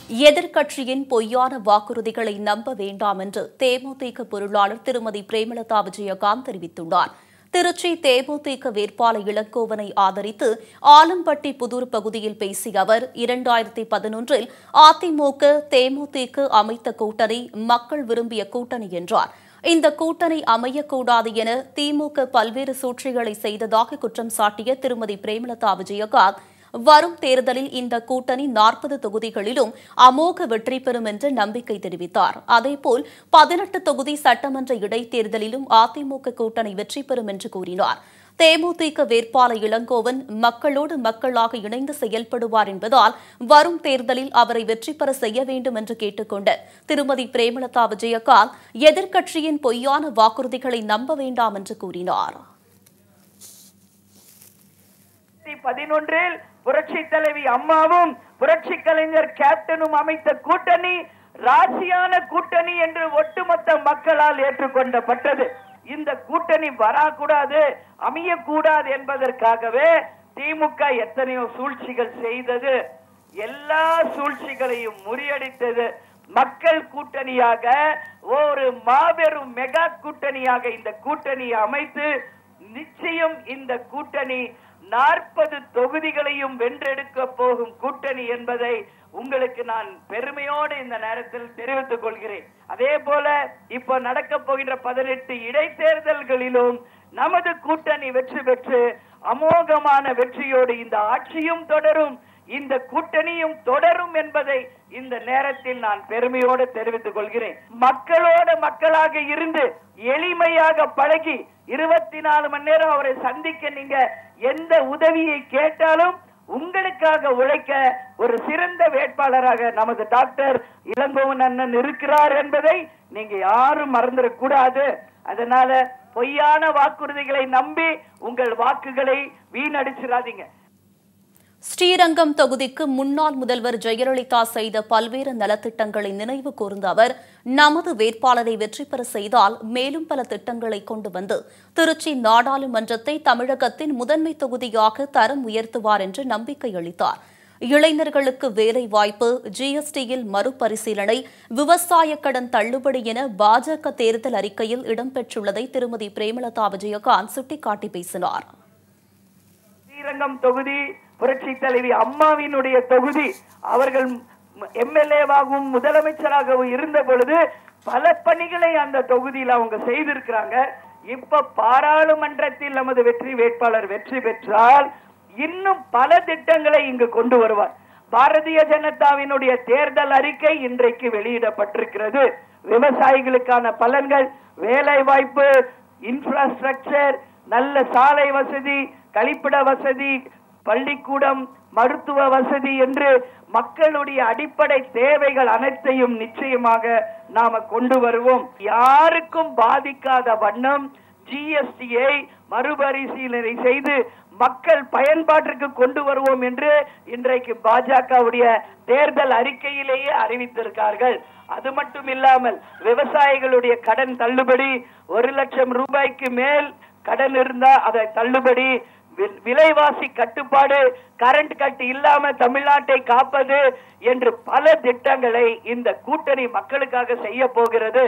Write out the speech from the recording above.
எதிர்க்கட்சியின் பொய்யான வாக்குறுதிகளை நம்ப வேண்டாம் என்று தேமுதிக பொருளாளர் திருமதி பிரேமலதா விஜயகாந்த் தெரிவித்துள்ளார். திருச்சி தேமுதிக வேட்பாளர் இளங்கோவனை ஆதரித்து ஆலம்பட்டி புதூர் பகுதியில் பேசிய அவர் 2011 அதிமுக தேமுதிக அமைத்த கூட்டணி மக்கள் விரும்பிய கூட்டணி என்றார். இந்த கூட்டணி அமையக்கூடாது என திமுக பல்வேறு சூழ்ச்சிகளை செய்ததாக குற்றம் சாட்டிய திருமதி பிரேமலதா விஜயகாந்த் வரும் தேர்தலில் இந்த கூட்டணி 40 தொகுதிகளிலும் அமோக வெற்றி பெறும் என்று நம்பிக்கை தெரிவித்தார். அதேபோல் 18 தொகுதி சட்டமன்ற இடைத்தேர்தலிலும் அதிமுக கூட்டணி வெற்றி பெறும் என்று கூறினார். தேமுதிக வேட்பாளர் இளங்கோவன் மக்களோடு மக்களாக இணைந்து செயல்படுவார் என்பதால் வரும் தேர்தலில் அவரை வெற்றி பெற செய்ய வேண்டும் என்று கேட்டுக் கொண்ட திருமதி பிரேமலதா விஜயகாந்த் எதிர்க்கட்சியின் பொய்யான வாக்குறுதிகளை நம்ப வேண்டாம் என்று கூறினார். 2011 புரட்சி தலைவி அம்மாவும் புரட்சி கலைஞர் கேப்டனும் அமைத்த கூட்டணி ராசியான கூட்டணி என்று ஒட்டுமொத்த மக்களால் ஏற்றுக்கொள்ளப்பட்டது. இந்த கூட்டணி வரக்கூடாது, அமையக்கூடாது என்பதற்காகவே திமுக எத்தனையோ சூழ்ச்சிகள் செய்தது. எல்லா சூழ்ச்சிகளையும் முறியடித்தது. மக்கள் கூட்டணியாக ஒரு மாபெரும் மெகா கூட்டணியாக இந்த கூட்டணியை அமைத்து நிச்சயம் இந்த கூட்டணி 40 தொகுதிகளையும் வென்றெடுக்க போகும் கூட்டணி என்பதை உங்களுக்கு நான் பெருமையோடு இந்த நேரத்தில் தெரிவித்துக் கொள்கிறேன். அதே போல இப்ப நடக்க போகின்ற 18 இடைத்தேர்தல்களிலும் நமது கூட்டணி வெற்றி பெற்று அமோகமான வெற்றியோடு இந்த ஆட்சியும் தொடரும், இந்த கூட்டணியும் தொடரும் என்பதை இந்த நேரத்தில் நான் பெருமையோடு தெரிவித்துக் கொள்கிறேன். மக்களோட மக்களாக இருந்து எளிமையாக பழகி 24 மணி நேரம் அவரை சந்திக்க நீங்க எந்த உதவியை கேட்டாலும் உங்களுக்காக உழைக்க ஒரு சிறந்த வேட்பாளராக நமது டாக்டர் இளங்கோவன் அண்ணன் இருக்கிறார் என்பதை நீங்க யாரும் மறந்துடக்கூடாது. அதனால பொய்யான வாக்குறுதிகளை நம்பி உங்கள் வாக்குகளை வீணடிச்சிடாதீங்க. ஸ்ரீரங்கம் தொகுதிக்கு முன்னாள் முதல்வர் ஜெயலலிதா செய்த பல்வேறு நலத்திட்டங்களை நினைவு கூர்ந்த அவர் நமது வேட்பாளரை வெற்றி பெற செய்தால் மேலும் பல திட்டங்களை கொண்டு வந்து திருச்சி நாடாளுமன்றத்தை தமிழகத்தின் முதன்மை தொகுதியாக தரம் உயர்த்துவார் என்று நம்பிக்கை அளித்தார். இளைஞர்களுக்கு வேலை வாய்ப்பு, ஜிஎஸ்டியில் மறுபரிசீலனை, விவசாய கடன் தள்ளுபடி என பாஜக தேர்தல் அறிக்கையில் இடம்பெற்றுள்ளதை திருமதி பிரேமலதா விஜயகாந்த் சுட்டிக்காட்டி பேசினார். ஸ்ரீரங்கம் தொகுதி புரட்சி தலைவி அம்மாவினுடைய தொகுதி. அவர்கள் எம்எல்ஏவாகவும் முதலமைச்சராகவும் இருந்த பொழுது பல பணிகளை அந்த தொகுதியில் அவங்க செய்திருக்கிறாங்க. இப்ப பாராளுமன்றத்தில் நமது வெற்றி வேட்பாளர் வெற்றி பெற்றால் இன்னும் பல திட்டங்களை இங்கு கொண்டு வருவார். பாரதிய ஜனதாவினுடைய தேர்தல் அறிக்கை இன்றைக்கு வெளியிடப்பட்டிருக்கிறது. விவசாயிகளுக்கான பலன்கள், வேலை வாய்ப்பு, இன்ஃப்ராஸ்ட்ரக்சர், நல்ல சாலை வசதி, கழிப்பிட வசதி, பள்ளிக்கூடம், மருத்துவ வசதி என்று மக்களுடைய அடிப்படை தேவைகள் அனைத்தையும் நிச்சயமாக நாம கொண்டு வருவோம். யாருக்கும் பாதிக்காத வண்ணம் ஜிஎஸ்டியை மறுபரிசீலனை செய்து மக்கள் பயன்பாட்டிற்கு கொண்டு வருவோம் என்று இன்றைக்கு பாஜகவுடைய தேர்தல் அறிக்கையிலேயே அறிவித்திருக்கார்கள். அது மட்டும் இல்லாமல் விவசாயிகளுடைய கடன் தள்ளுபடி, 1 லட்சம் ரூபாய்க்கு மேல் கடன் இருந்தா அதை தள்ளுபடி, விலைவாசி கட்டுப்பாடு, கரண்ட் கட் இல்லாம தமிழ்நாட்டை காப்பது என்று பல திட்டங்களை இந்த கூட்டணி மக்களுக்காக செய்ய போகிறது.